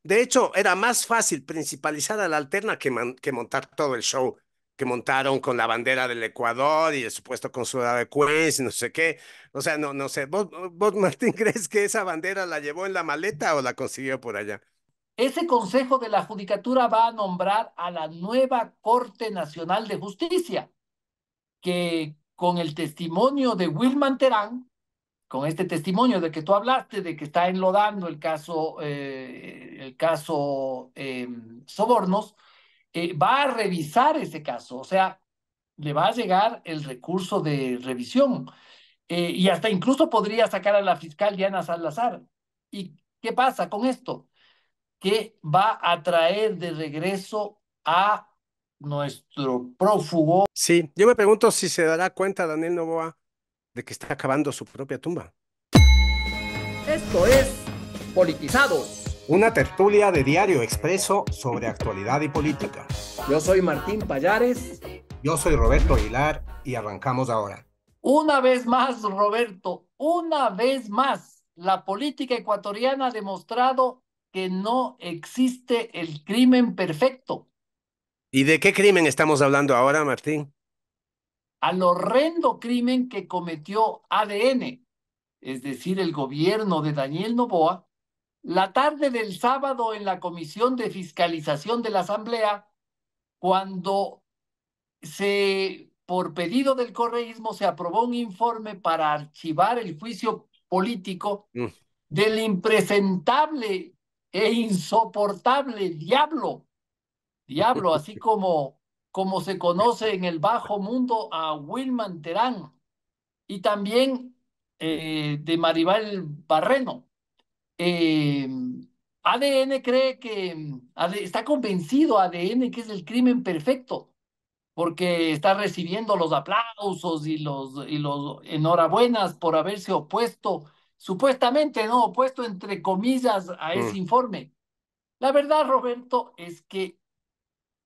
De hecho, era más fácil principalizar a la alterna que montar todo el show que montaron con la bandera del Ecuador y el supuesto consulado de Queens y no sé qué. O sea, no sé. ¿Vos, Martín, crees que esa bandera la llevó en la maleta o la consiguió por allá? Ese Consejo de la Judicatura va a nombrar a la nueva Corte Nacional de Justicia, que con el testimonio de Wilman Terán, con este testimonio de que tú hablaste, de que está enlodando el caso Sobornos, va a revisar ese caso, o sea, le va a llegar el recurso de revisión y hasta incluso podría sacar a la fiscal Diana Salazar. ¿Y qué pasa con esto? Que va a traer de regreso a nuestro prófugo. Sí, yo me pregunto si se dará cuenta Daniel Noboa de que está acabando su propia tumba. Esto es Politizados. Una tertulia de Diario Expreso sobre actualidad y política. Yo soy Martín Payares. Yo soy Roberto Aguilar y arrancamos ahora. Una vez más, Roberto, una vez más, la política ecuatoriana ha demostrado que no existe el crimen perfecto. ¿Y de qué crimen estamos hablando ahora, Martín? Al horrendo crimen que cometió ADN, es decir, el gobierno de Daniel Noboa, la tarde del sábado en la Comisión de Fiscalización de la Asamblea, cuando por pedido del correísmo, se aprobó un informe para archivar el juicio político Mm. del impresentable e insoportable Diablo, así como se conoce en el bajo mundo a Wilman Terán, y también de Maribel Barreno. Eh, ADN cree que, está convencido ADN que es el crimen perfecto, porque está recibiendo los aplausos y los enhorabuenas por haberse opuesto, supuestamente, no, opuesto entre comillas a ese Mm. informe. La verdad, Roberto, es que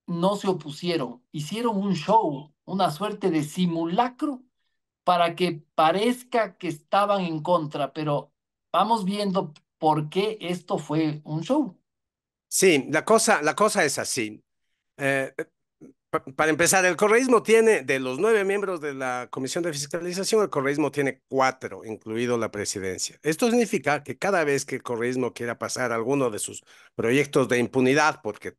no se opusieron, hicieron un show, una suerte de simulacro para que parezca que estaban en contra, pero vamos viendo por qué esto fue un show. Sí, la cosa es así. Eh, para empezar, el correísmo tiene, de los 9 miembros de la Comisión de Fiscalización, el correísmo tiene 4, incluido la presidencia. Esto significa que cada vez que el correísmo quiera pasar alguno de sus proyectos de impunidad, porque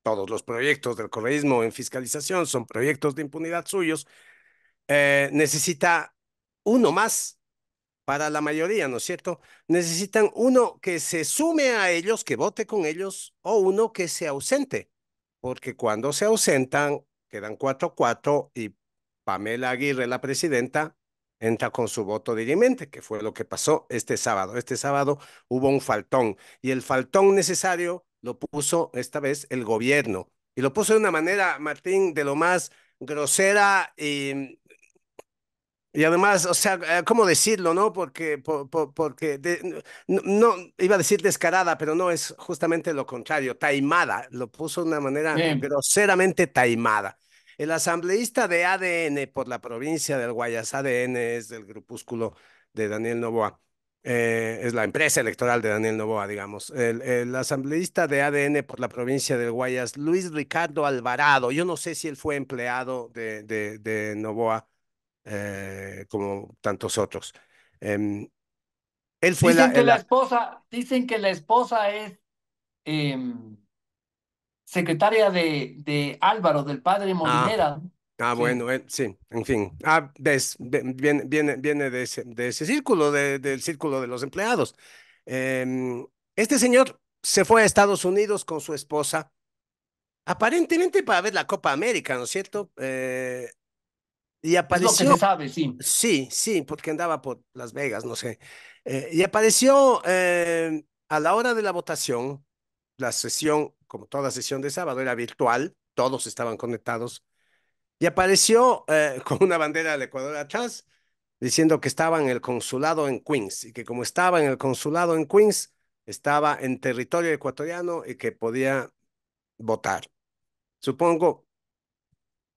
todos los proyectos del correísmo en fiscalización son proyectos de impunidad suyos, necesita uno más para la mayoría, ¿no es cierto? Necesitan uno que se sume a ellos, que vote con ellos, o uno que se ausente, porque cuando se ausentan, quedan 4-4 y Pamela Aguirre, la presidenta, entra con su voto dirimente, que fue lo que pasó este sábado. Este sábado hubo un faltón y el faltón necesario lo puso esta vez el gobierno y lo puso de una manera, Martín, de lo más grosera y además, o sea, ¿cómo decirlo, no? Porque no, iba a decir descarada, pero no es justamente lo contrario, taimada, lo puso de una manera Eh, groseramente taimada. El asambleísta de ADN por la provincia del Guayas, ADN es del grupúsculo de Daniel Noboa, es la empresa electoral de Daniel Noboa, digamos. El asambleísta de ADN por la provincia del Guayas, Luis Ricardo Alvarado, yo no sé si él fue empleado de Noboa como tantos otros. Em, él fue dicen que la esposa es eh, secretaria de Álvaro, del padre ah, Molinera, ¿no? Sí, bueno, sí, en fin. Viene de ese círculo, del círculo de los empleados. Este señor se fue a Estados Unidos con su esposa, aparentemente para ver la Copa América, ¿no es cierto? Y es lo que se apareció, sabe, sí. sí, sí, porque andaba por Las Vegas, no sé. Y apareció a la hora de la votación. La sesión, como toda sesión de sábado, era virtual, todos estaban conectados, y apareció con una bandera del Ecuador atrás, diciendo que estaba en el consulado en Queens, y que como estaba en el consulado en Queens, estaba en territorio ecuatoriano y que podía votar. Supongo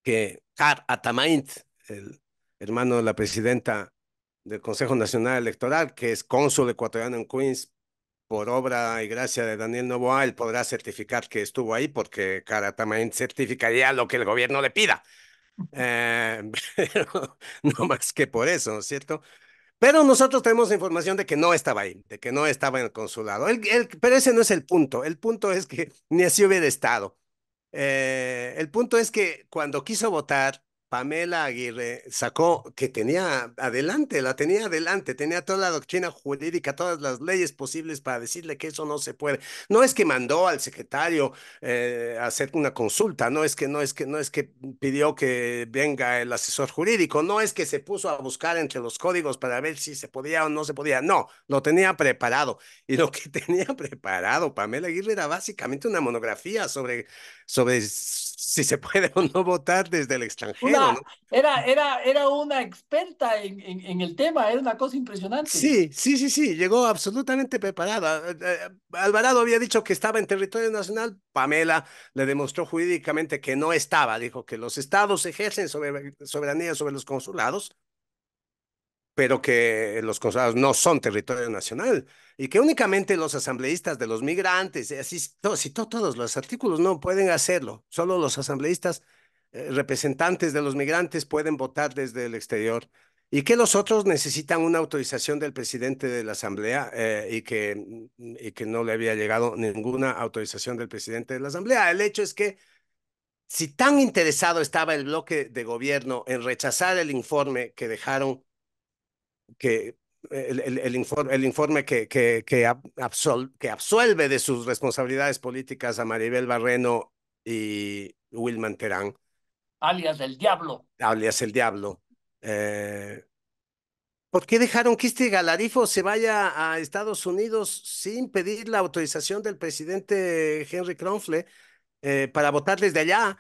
que Har Atamaint, el hermano de la presidenta del Consejo Nacional Electoral, que es cónsul ecuatoriano en Queens, por obra y gracia de Daniel Noboa, él podrá certificar que estuvo ahí porque Cara también certificaría lo que el gobierno le pida. Eh, pero no más que por eso, ¿no es cierto? Pero nosotros tenemos información de que no estaba ahí, de que no estaba en el consulado. Pero ese no es el punto. El punto es que ni así hubiera estado. El punto es que cuando quiso votar, Pamela Aguirre sacó que tenía adelante, la tenía adelante, tenía toda la doctrina jurídica, todas las leyes posibles para decirle que eso no se puede. No es que mandó al secretario a hacer una consulta, no es que pidió que venga el asesor jurídico, no es que se puso a buscar entre los códigos para ver si se podía o no se podía. No, lo tenía preparado. Y lo que tenía preparado Pamela Aguirre era básicamente una monografía sobre si se puede o no votar desde el extranjero, ¿no? Era una experta en el tema, era una cosa impresionante. Sí, sí, sí, sí, llegó absolutamente preparada. Alvarado había dicho que estaba en territorio nacional, Pamela le demostró jurídicamente que no estaba, dijo que los estados ejercen soberanía sobre los consulados, pero que los consulados no son territorio nacional y que únicamente los asambleístas de los migrantes, así, todos los artículos no pueden hacerlo, solo los asambleístas representantes de los migrantes pueden votar desde el exterior y que los otros necesitan una autorización del presidente de la asamblea y que no le había llegado ninguna autorización del presidente de la asamblea. El hecho es que si tan interesado estaba el bloque de gobierno en rechazar el informe que dejaron que el informe que absuelve de sus responsabilidades políticas a Maribel Barreno y Wilman Terán, Alias del diablo. alias el Diablo. Eh, ¿Por qué dejaron que este galarifo se vaya a Estados Unidos sin pedir la autorización del presidente Henry Kronfle? Para votar desde allá.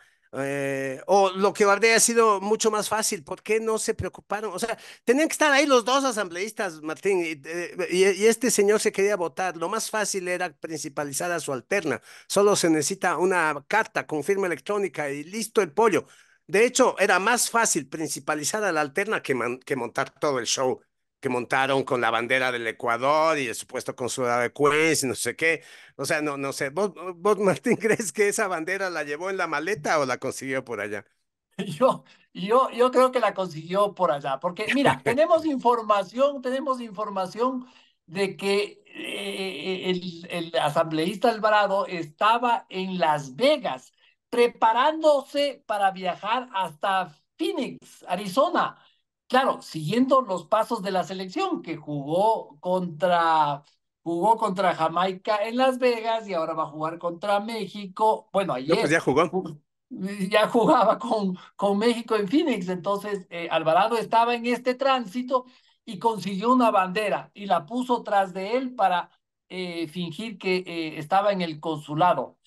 O lo que habría sido mucho más fácil, ¿por qué no se preocuparon? O sea, tenían que estar ahí los dos asambleístas, Martín, y este señor se quería votar. Lo más fácil era principalizar a su alterna. Solo se necesita una carta con firma electrónica y listo el pollo. De hecho, era más fácil principalizar a la alterna que montar todo el show que montaron con la bandera del Ecuador y el supuesto consulado de Queens y no sé qué. O sea, no sé. ¿Vos, Martín, crees que esa bandera la llevó en la maleta o la consiguió por allá? Yo, yo creo que la consiguió por allá, porque mira, tenemos información de que el asambleísta Alvarado estaba en Las Vegas preparándose para viajar hasta Phoenix, Arizona. Claro, siguiendo los pasos de la selección que jugó contra Jamaica en Las Vegas y ahora va a jugar contra México. Bueno, No, pues ya ayer jugó. ya jugaba con México en Phoenix, entonces Alvarado estaba en este tránsito y consiguió una bandera y la puso tras de él para fingir que estaba en el consulado.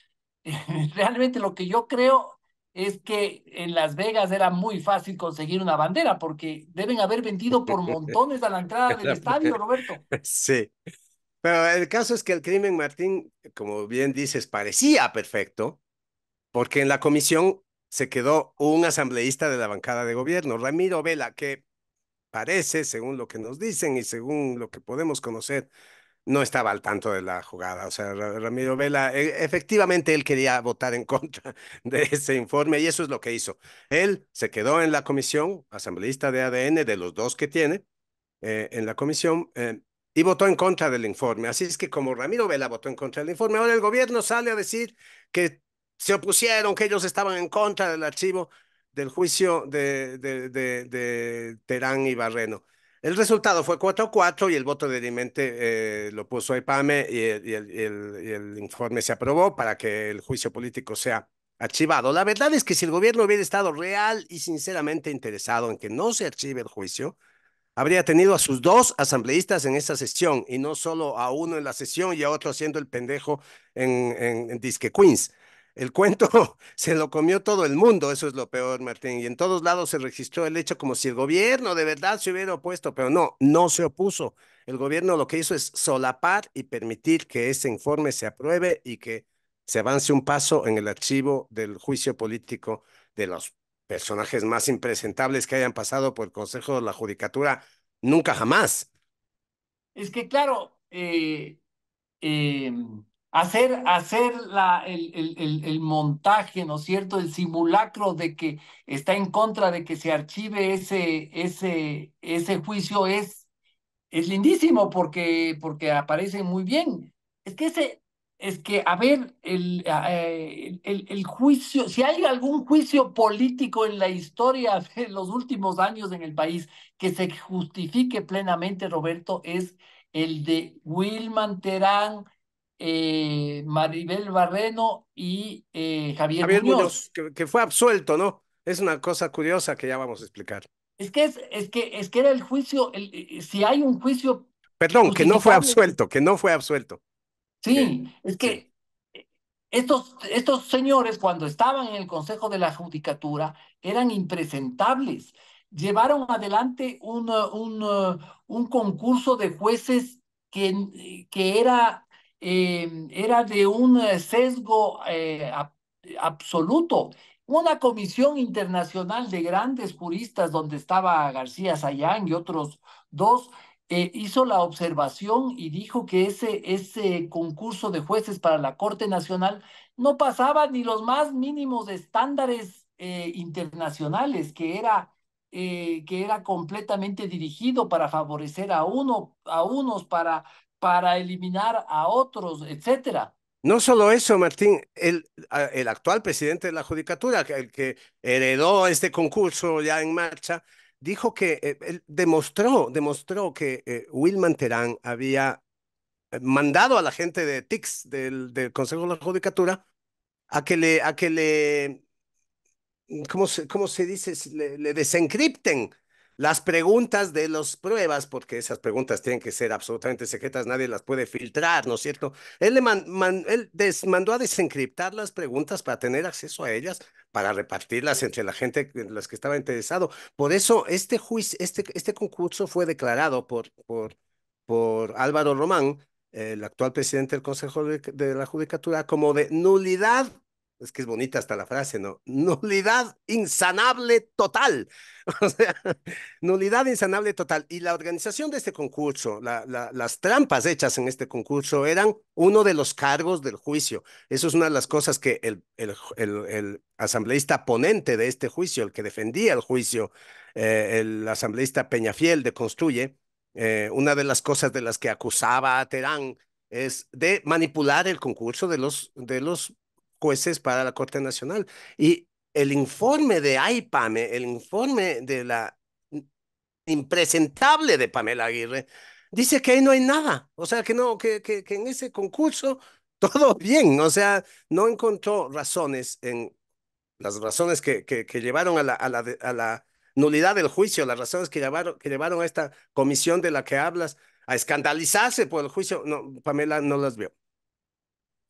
Realmente lo que yo creo es que en Las Vegas era muy fácil conseguir una bandera porque deben haber vendido por montones a la entrada del estadio, Roberto. Sí. Pero el caso es que el crimen, Martín, como bien dices, parecía perfecto, porque en la comisión se quedó un asambleísta de la bancada de gobierno, Ramiro Vela, que parece, según lo que nos dicen y según lo que podemos conocer, no estaba al tanto de la jugada. O sea, Ramiro Vela, efectivamente él quería votar en contra de ese informe y eso es lo que hizo. Él se quedó en la comisión, asambleísta de ADN, de los dos que tiene, en la comisión, y votó en contra del informe. Así es que como Ramiro Vela votó en contra del informe, ahora el gobierno sale a decir que se opusieron, que ellos estaban en contra del archivo del juicio de Terán y Barreno. El resultado fue 4-4 y el voto de Dirimente lo puso EPAME y el informe se aprobó para que el juicio político sea archivado. La verdad es que si el gobierno hubiera estado real y sinceramente interesado en que no se archive el juicio, habría tenido a sus dos asambleístas en esa sesión y no solo a uno en la sesión y a otro haciendo el pendejo en Disque Queens. El cuento se lo comió todo el mundo, eso es lo peor, Martín. Y en todos lados se registró el hecho como si el gobierno de verdad se hubiera opuesto, pero no, no se opuso. El gobierno lo que hizo es solapar y permitir que ese informe se apruebe y que se avance un paso en el archivo del juicio político de los personajes más impresentables que hayan pasado por el Consejo de la Judicatura, nunca jamás. Es que claro, eh, hacer el montaje, ¿no es cierto? El simulacro de que está en contra de que se archive ese juicio es lindísimo porque aparece muy bien. Es que a ver, el juicio, si hay algún juicio político en la historia de los últimos años en el país que se justifique plenamente, Roberto, es el de Wilman Terán, Maribel Barreno y Javier Javier Muñoz. Muñoz, que fue absuelto, ¿no? Es una cosa curiosa que ya vamos a explicar. Es que era el juicio, si hay un juicio Perdón, que no fue justificable. absuelto, que no fue absuelto. Que, Sí, es sí. que estos señores, cuando estaban en el Consejo de la Judicatura, eran impresentables. Llevaron adelante un concurso de jueces que era de un sesgo absoluto. Una comisión internacional de grandes juristas, donde estaba García Sayán y otros dos, hizo la observación y dijo que ese concurso de jueces para la Corte Nacional no pasaba ni los más mínimos estándares internacionales, que era completamente dirigido para favorecer a unos, para eliminar a otros, etcétera. No solo eso, Martín, el actual presidente de la Judicatura, el que heredó este concurso ya en marcha, dijo que él demostró que Wilman Terán había mandado a la gente de TICS, del Consejo de la Judicatura, a que le ¿cómo se dice? Le desencripten las preguntas de las pruebas, porque esas preguntas tienen que ser absolutamente secretas, nadie las puede filtrar, ¿no es cierto? Él mandó a desencriptar las preguntas para tener acceso a ellas, para repartirlas entre la gente en las que estaba interesado. Por eso este juicio, este concurso fue declarado por Álvaro Román, el actual presidente del Consejo de la Judicatura, como de nulidad. Es que es bonita hasta la frase, ¿no? Nulidad insanable total. O sea, nulidad insanable total. Y la organización de este concurso, las trampas hechas en este concurso eran uno de los cargos del juicio. Eso es una de las cosas que el asambleísta ponente de este juicio, el que defendía el juicio, el asambleísta Peñafiel de Construye, una de las cosas de las que acusaba a Terán es de manipular el concurso de los jueces para la Corte Nacional. Y el informe de AIPAME, el informe de la impresentable de Pamela Aguirre, dice que ahí no hay nada. O sea, que no, que en ese concurso todo bien. O sea, no encontró razones en las razones que llevaron a la nulidad del juicio, las razones que llevaron a esta comisión de la que hablas a escandalizarse por el juicio. No, Pamela no las vio.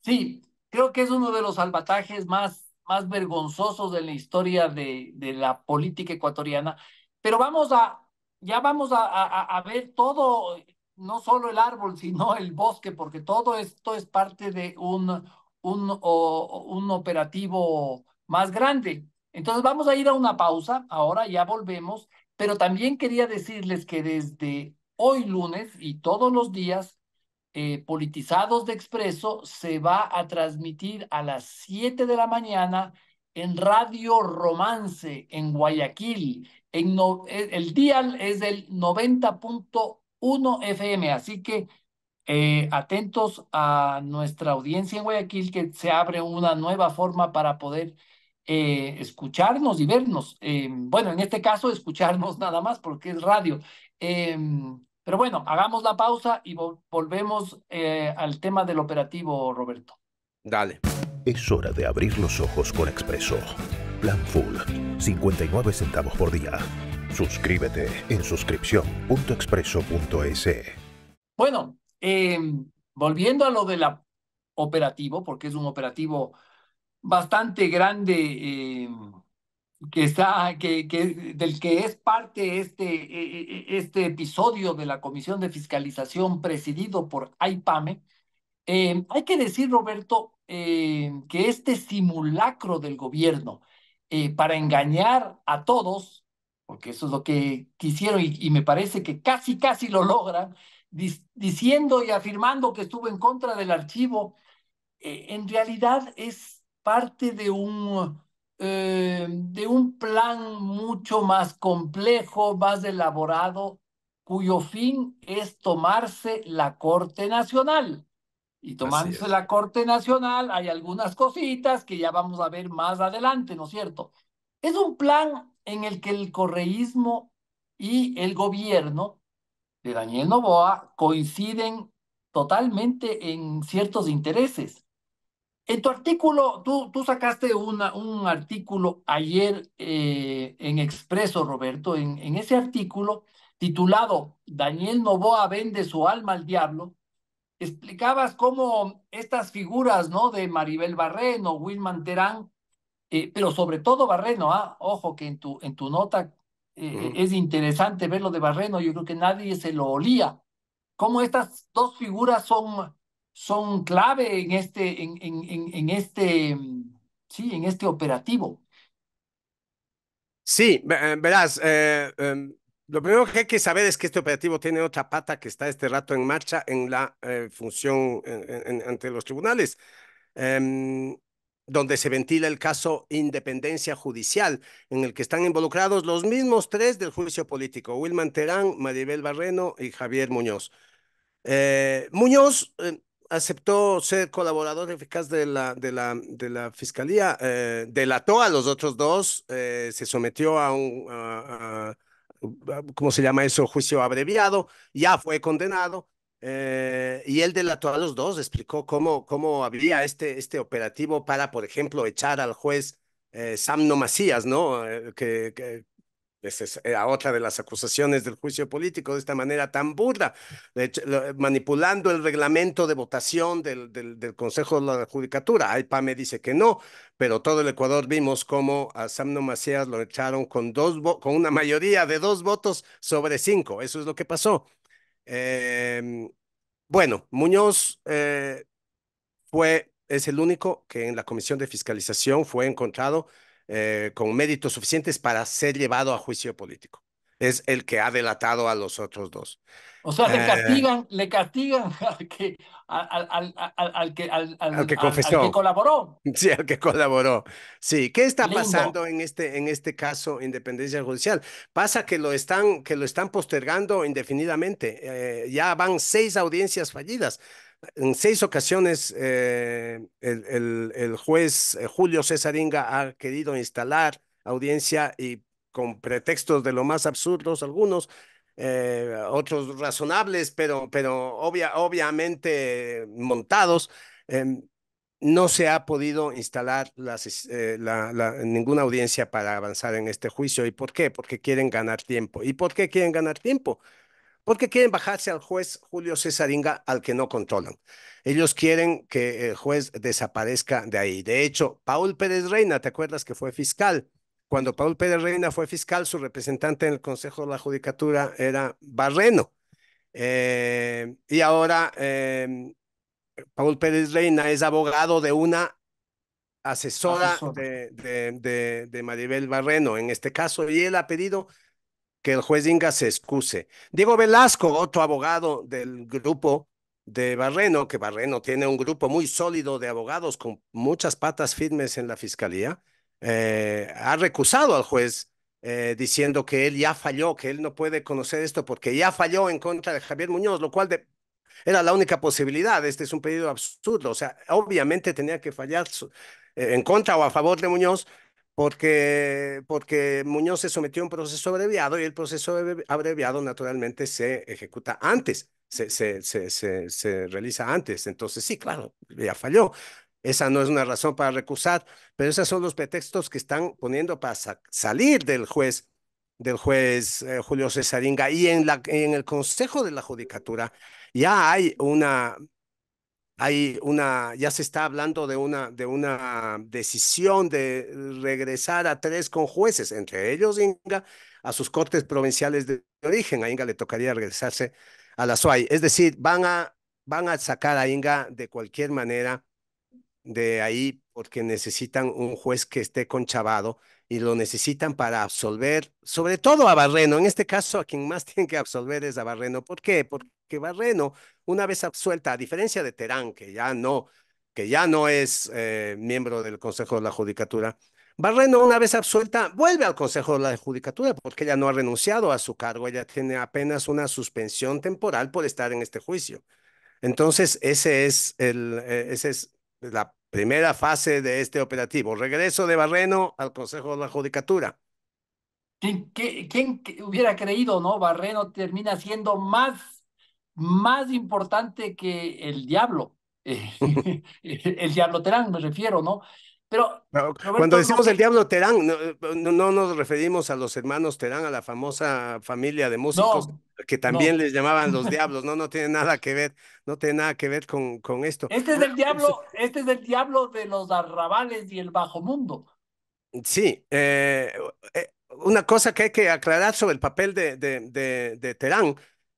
Sí, creo que es uno de los salvatajes más vergonzosos de la historia de la política ecuatoriana. Pero ya vamos a ver todo, no solo el árbol, sino el bosque, porque todo esto es parte de un operativo más grande. Entonces vamos a ir a una pausa, ahora ya volvemos, pero también quería decirles que desde hoy lunes y todos los días, Politizados de Expreso se va a transmitir a las 7 de la mañana en Radio Romance en Guayaquil. El dial es del 90.1 FM, así que atentos a nuestra audiencia en Guayaquil, que se abre una nueva forma para poder escucharnos y vernos. Bueno, en este caso, escucharnos nada más, porque es radio. Pero bueno, hagamos la pausa y volvemos al tema del operativo, Roberto. Dale. Es hora de abrir los ojos con Expreso. Plan Full, 59 centavos por día. Suscríbete en suscripción.expreso.es. Bueno, volviendo a lo del operativo, porque es un operativo bastante grande, del que es parte este episodio de la Comisión de Fiscalización presidido por AIPAME. Hay que decir, Roberto, que este simulacro del gobierno para engañar a todos porque eso es lo que quisieron y me parece que casi, casi lo logran, diciendo y afirmando que estuvo en contra del archivo, en realidad es parte de un plan mucho más complejo, más elaborado, cuyo fin es tomarse la Corte Nacional. Y Así tomándose es. la Corte Nacional hay algunas cositas que ya vamos a ver más adelante, ¿no es cierto? Es un plan en el que el correísmo y el gobierno de Daniel Noboa coinciden totalmente en ciertos intereses. En tu artículo, tú sacaste un artículo ayer en Expreso, Roberto, en ese artículo titulado Daniel Noboa vende su alma al diablo, explicabas cómo estas figuras, ¿no? De Maribel Barreno, Wilman Terán, pero sobre todo Barreno, ¿ah? Ojo que en tu nota Ujú. es interesante ver lo de Barreno, yo creo que nadie se lo olía. Cómo estas dos figuras son clave en este, sí, en este operativo. Sí, verás, lo primero que hay que saber es que este operativo tiene otra pata que está este rato en marcha en la función ante los tribunales, em, donde se ventila el caso Independencia Judicial, en el que están involucrados los mismos tres del juicio político: Wilman Terán, Maribel Barreno y Javier Muñoz. Muñoz aceptó ser colaborador eficaz de la fiscalía, delató a los otros dos, se sometió a ¿cómo se llama eso? Juicio abreviado, ya fue condenado. Y él delató a los dos, explicó cómo había este operativo para, por ejemplo, echar al juez Samno Macías, ¿no? Esa era otra de las acusaciones del juicio político, de esta manera tan burda, de hecho, manipulando el reglamento de votación del Consejo de la Judicatura. AIPA me dice que no, pero todo el Ecuador vimos cómo a Samno Macías lo echaron con una mayoría de 2 votos sobre 5. Eso es lo que pasó. Eh, bueno, Muñoz es el único que en la comisión de fiscalización fue encontrado con méritos suficientes para ser llevado a juicio político. Es el que ha delatado a los otros dos. O sea, Eh, le castigan al que al que confesó. colaboró. Sí, el que colaboró. Sí, ¿qué está Lindo. pasando en este caso, independencia judicial? Pasa que lo están postergando indefinidamente. Ya van 6 audiencias fallidas. En 6 ocasiones, el juez Julio César Inga ha querido instalar audiencia y con pretextos de lo más absurdos, algunos, otros razonables, pero obviamente montados. em, no se ha podido instalar ninguna audiencia para avanzar en este juicio. ¿Y por qué? Porque quieren ganar tiempo. ¿Y por qué quieren ganar tiempo? Porque quieren bajarse al juez Julio Cesaringa, al que no controlan. Ellos quieren que el juez desaparezca de ahí. De hecho, Paul Pérez Reina, ¿te acuerdas que fue fiscal? Cuando Paul Pérez Reina fue fiscal, su representante en el Consejo de la Judicatura era Barreno. Y ahora Paul Pérez Reina es abogado de una asesora Asesor. de Maribel Barreno en este caso, y él ha pedido que el juez Inga se excuse. Diego Velasco, otro abogado del grupo de Barreno, que Barreno tiene un grupo muy sólido de abogados con muchas patas firmes en la fiscalía, ha recusado al juez diciendo que él ya falló, que él no puede conocer esto porque ya falló en contra de Javier Muñoz, lo cual era la única posibilidad. Este es un pedido absurdo. O sea, obviamente tenía que fallar en contra o a favor de Muñoz, porque Muñoz se sometió a un proceso abreviado y el proceso abreviado naturalmente se ejecuta antes, se realiza antes. Entonces, sí, claro, ya falló. Esa no es una razón para recusar, pero esos son los pretextos que están poniendo para salir del juez Julio Cesaringa. Y en el Consejo de la Judicatura ya ya se está hablando de una decisión de regresar a 3 conjueces, entre ellos Inga, a sus cortes provinciales de origen. A Inga le tocaría regresarse a la SUAY. Es decir, van a sacar a Inga de cualquier manera de ahí porque necesitan un juez que esté conchavado y lo necesitan para absolver, sobre todo a Barreno. En este caso, a quien más tienen que absolver es a Barreno. ¿Por qué? Porque Barreno, una vez absuelta, a diferencia de Terán, que ya no es miembro del Consejo de la Judicatura, Barreno, una vez absuelta, vuelve al Consejo de la Judicatura porque ella no ha renunciado a su cargo, ella tiene apenas una suspensión temporal por estar en este juicio. Entonces, ese es la primera fase de este operativo. Regreso de Barreno al Consejo de la Judicatura. ¿Quién hubiera creído, no? Barreno termina siendo más importante que el diablo. El diablo Terán, me refiero, ¿no? Pero, Cuando Roberto, lo decimos el que... diablo Terán, no nos referimos a los hermanos Terán, a la famosa familia de músicos No, que también no. les llamaban los diablos. No tiene nada que ver, no tiene nada que ver con esto. Este es el diablo de los arrabales y el bajo mundo. Sí, una cosa que hay que aclarar sobre el papel de Terán.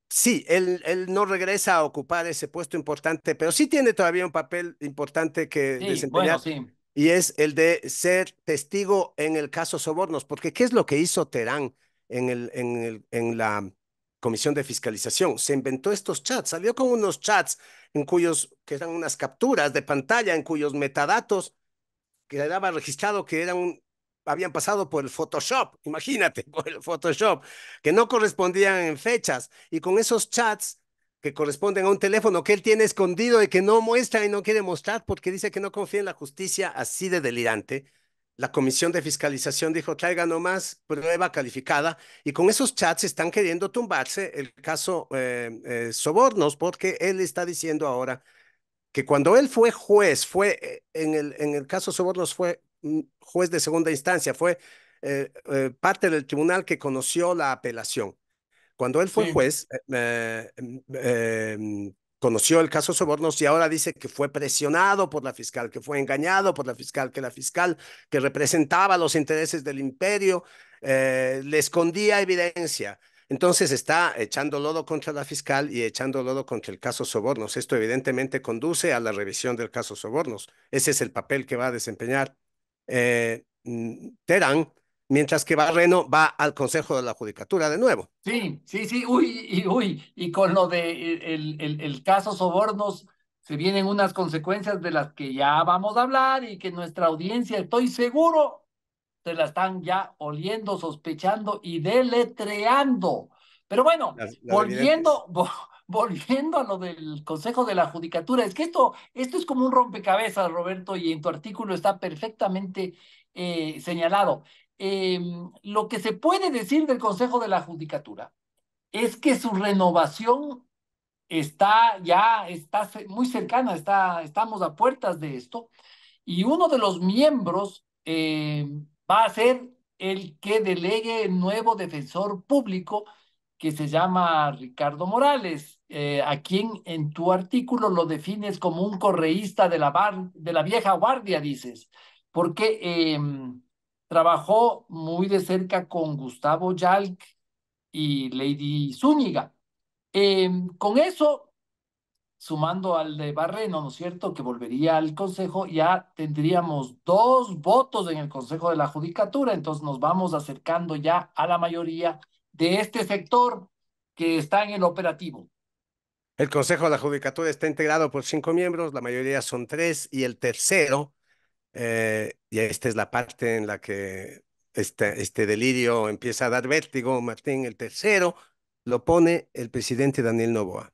Sí, él no regresa a ocupar ese puesto importante, pero sí tiene todavía un papel importante que Sí, bueno, desempeñar sí, y es el de ser testigo en el caso Sobornos, porque ¿qué es lo que hizo Terán en la comisión de fiscalización? Se inventó estos chats, salió con unos chats que eran unas capturas de pantalla en cuyos metadatos quedaba registrado que habían pasado por el Photoshop, imagínate, por el Photoshop, que no correspondían en fechas, y con esos chats que corresponden a un teléfono que él tiene escondido y que no muestra y no quiere mostrar porque dice que no confía en la justicia, así de delirante. La comisión de fiscalización dijo, traiga nomás prueba calificada, y con esos chats están queriendo tumbarse el caso Sobornos, porque él está diciendo ahora que cuando él fue juez, en el caso Sobornos fue juez de segunda instancia, fue parte del tribunal que conoció la apelación. Cuando él fue sí, juez, conoció el caso Sobornos y ahora dice que fue presionado por la fiscal, que fue engañado por la fiscal, que la fiscal que representaba los intereses del imperio le escondía evidencia. Entonces está echando lodo contra la fiscal y echando lodo contra el caso Sobornos. Esto evidentemente conduce a la revisión del caso Sobornos. Ese es el papel que va a desempeñar Terán, mientras que Barreno va al Consejo de la Judicatura de nuevo. sí, y con lo de el caso Sobornos se vienen unas consecuencias de las que ya vamos a hablar y que nuestra audiencia, estoy seguro, se la están ya oliendo, sospechando y deletreando. Pero bueno, Las evidentes. volviendo a lo del Consejo de la Judicatura, es que esto es como un rompecabezas, Roberto, y en tu artículo está perfectamente señalado. Eh, lo que se puede decir del Consejo de la Judicatura es que su renovación está muy cercana, estamos a puertas de esto, y uno de los miembros va a ser el que delegue el nuevo defensor público que se llama Ricardo Morales, a quien en tu artículo lo defines como un correísta de la vieja guardia, dices, porque trabajó muy de cerca con Gustavo Yalc y Lady Zúñiga. Con eso, sumando al de Barreno, ¿no es cierto?, que volvería al Consejo, ya tendríamos dos votos en el Consejo de la Judicatura, entonces nos vamos acercando ya a la mayoría de este sector que está en el operativo. El Consejo de la Judicatura está integrado por 5 miembros, la mayoría son 3, y el tercero, y esta es la parte en la que este delirio empieza a dar vértigo, Martín, el tercero lo pone el presidente Daniel Noboa.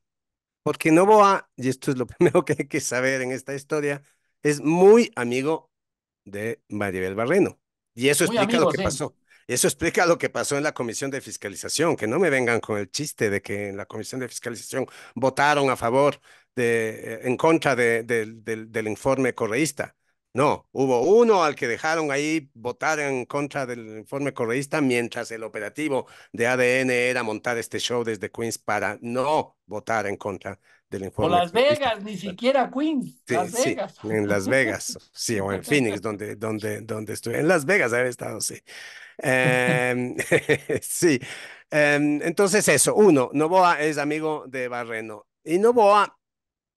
Porque Noboa, y esto es lo primero que hay que saber en esta historia, es muy amigo de Maribel Barreno. Y eso Muy explica lo amigos, que sí. pasó. Eso explica lo que pasó en la comisión de fiscalización, que no me vengan con el chiste de que en la comisión de fiscalización votaron a favor en contra del informe correísta. No, hubo uno al que dejaron ahí votar en contra del informe correísta mientras el operativo de ADN era montar este show desde Queens para no votar en contra del O informe Las correísta. Vegas, ni siquiera Queens, Sí, Las sí, Vegas. en Las Vegas, sí, o en Phoenix, donde estuve. En Las Vegas había estado, sí. Em, sí. Entonces eso, uno, Novoa es amigo de Barreno. Y Novoa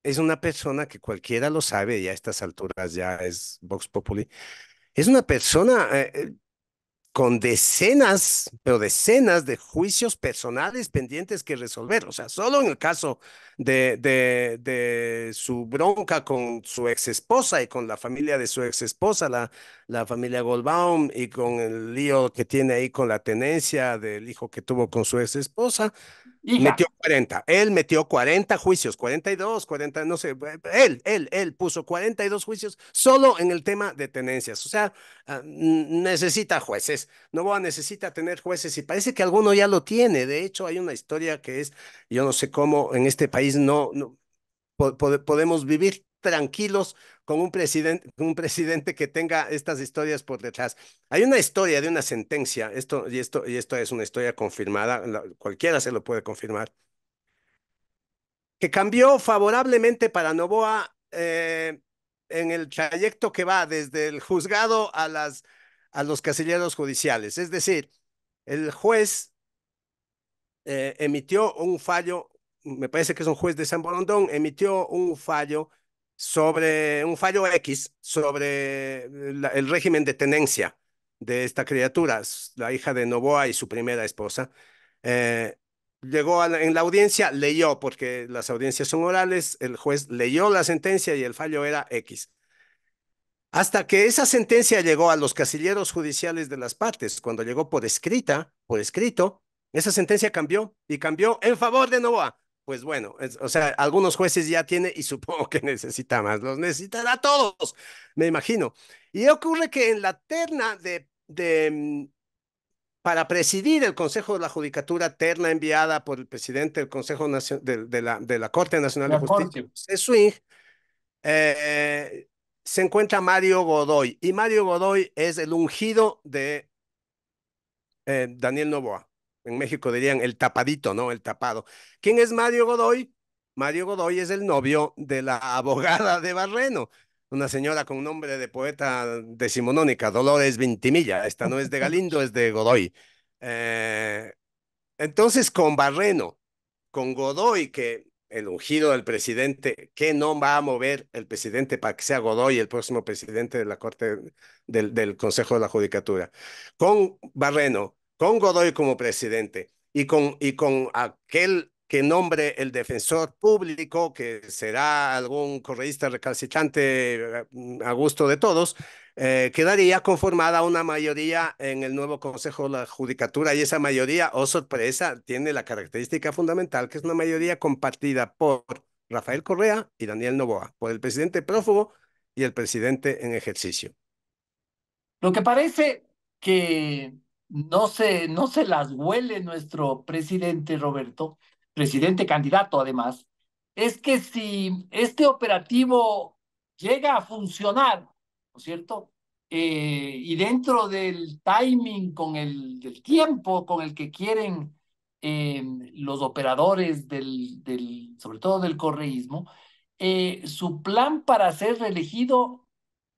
es una persona que cualquiera lo sabe, y a estas alturas ya es Vox Populi. Es una persona con decenas, pero decenas de juicios personales pendientes que resolver. O sea, solo en el caso de su bronca con su ex esposa y con la familia de su ex esposa, la familia Goldbaum, y con el lío que tiene ahí con la tenencia del hijo que tuvo con su ex esposa. Hija, Metió 40, él metió 40 juicios, 42, 40, no sé, él puso 42 juicios solo en el tema de tenencias. O sea, necesita jueces. Noboa necesita tener jueces y parece que alguno ya lo tiene. De hecho, hay una historia que es, yo no sé cómo en este país no podemos vivir tranquilos con un presidente que tenga estas historias por detrás. Hay una historia de una sentencia, esto es una historia confirmada, cualquiera se lo puede confirmar, que cambió favorablemente para Noboa en el trayecto que va desde el juzgado a los casilleros judiciales. Es decir, el juez emitió un fallo, me parece que es un juez de San Borondón, emitió un fallo X sobre el régimen de tenencia de esta criatura, la hija de Noboa y su primera esposa. Eh, Llegó en la audiencia, leyó, porque las audiencias son orales, el juez leyó la sentencia y el fallo era X. Hasta que esa sentencia llegó a los casilleros judiciales de las partes, cuando llegó por escrito, esa sentencia cambió y cambió en favor de Noboa. Pues bueno, o sea, algunos jueces ya tiene y supongo que necesita más, los necesitará a todos, me imagino. Y ocurre que en la terna para presidir el Consejo de la Judicatura, terna enviada por el presidente del Consejo de la Corte Nacional de la Justicia, corte. José Swing, eh, se encuentra Mario Godoy. Y Mario Godoy es el ungido de Daniel Noboa. En México dirían el tapadito, ¿no? El tapado. ¿Quién es Mario Godoy? Mario Godoy es el novio de la abogada de Barreno, una señora con nombre de poeta decimonónica, Dolores Vintimilla. Esta no es de Galindo, es de Godoy. Eh, entonces, con Barreno, con Godoy, que el ungido del presidente, ¿qué no va a mover el presidente para que sea Godoy el próximo presidente de la Corte del Consejo de la Judicatura? Con Barreno, con Godoy como presidente y con aquel que nombre el defensor público, que será algún correísta recalcitrante a gusto de todos, quedaría conformada una mayoría en el nuevo Consejo de la Judicatura y esa mayoría, oh sorpresa, tiene la característica fundamental que es una mayoría compartida por Rafael Correa y Daniel Noboa, por el presidente prófugo y el presidente en ejercicio. Lo que parece que no se las huele nuestro presidente Roberto, presidente candidato además, es que si este operativo llega a funcionar, ¿no es cierto? Y dentro del timing, del tiempo con el que quieren los operadores sobre todo del correísmo, su plan para ser reelegido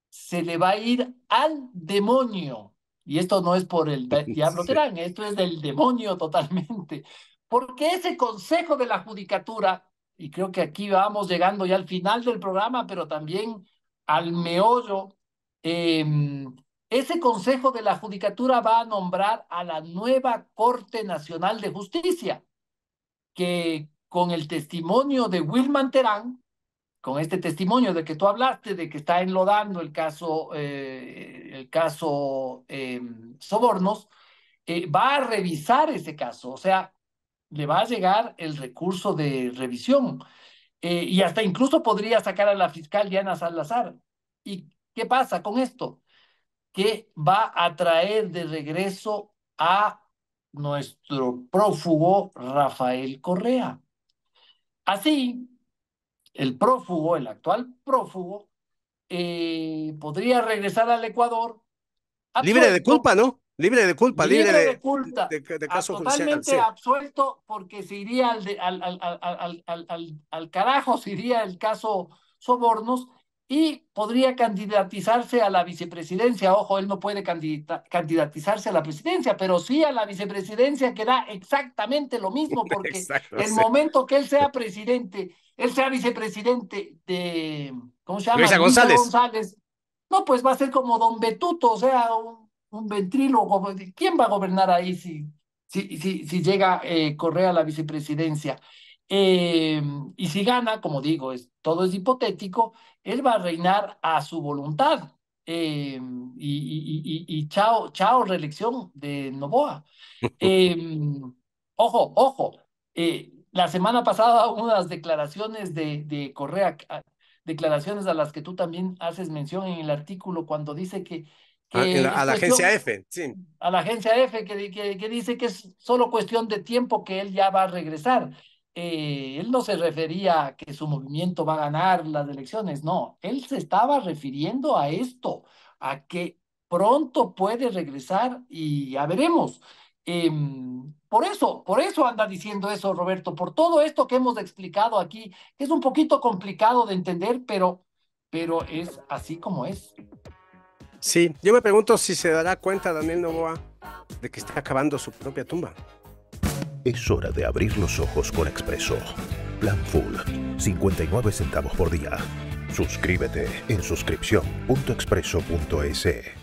se le va a ir al demonio. Y esto no es por el diablo Sí. Terán, esto es del demonio totalmente. Porque ese Consejo de la Judicatura, y creo que aquí vamos llegando ya al final del programa, pero también al meollo, eh, ese Consejo de la Judicatura va a nombrar a la nueva Corte Nacional de Justicia, que con el testimonio de Wilman Terán, con este testimonio de que tú hablaste, de que está enlodando el caso Sobornos, va a revisar ese caso, o sea, le va a llegar el recurso de revisión y hasta incluso podría sacar a la fiscal Diana Salazar. ¿Y qué pasa con esto? Que va a traer de regreso a nuestro prófugo Rafael Correa. Así, el prófugo, el actual prófugo, podría regresar al Ecuador Libre de absuelto, culpa, ¿no? Libre de culpa, libre libre de culpa, de caso judicial, totalmente sí. absuelto porque se iría al carajo, se iría el caso Sobornos y podría candidatizarse a la vicepresidencia. Ojo, él no puede candidatizarse a la presidencia, pero sí a la vicepresidencia, que da exactamente lo mismo, porque Exacto, el sí. momento que él sea presidente, él sea vicepresidente de, ¿cómo se llama? Luisa Luisa González. González, no, pues va a ser como don Betuto, o sea, un ventrílogo. ¿Quién va a gobernar ahí si llega Correa a la vicepresidencia? Y si gana, como digo, todo es hipotético, él va a reinar a su voluntad. Y chao, chao, reelección de Noboa. Eh, ojo, la semana pasada unas declaraciones de Correa, declaraciones a las que tú también haces mención en el artículo cuando dice que es A la agencia cuestión, F, sí. a la agencia F, que dice que es solo cuestión de tiempo que él ya va a regresar. Él no se refería a que su movimiento va a ganar las elecciones, no, él se estaba refiriendo a esto, a que pronto puede regresar y ya veremos. Por eso anda diciendo eso, Roberto, por todo esto que hemos explicado aquí, que es un poquito complicado de entender, pero es así como es. Sí, yo me pregunto si se dará cuenta Daniel Noboa de que está acabando su propia tumba. Es hora de abrir los ojos con Expreso. Plan Full, 59 centavos por día. Suscríbete en suscripción.expreso.es.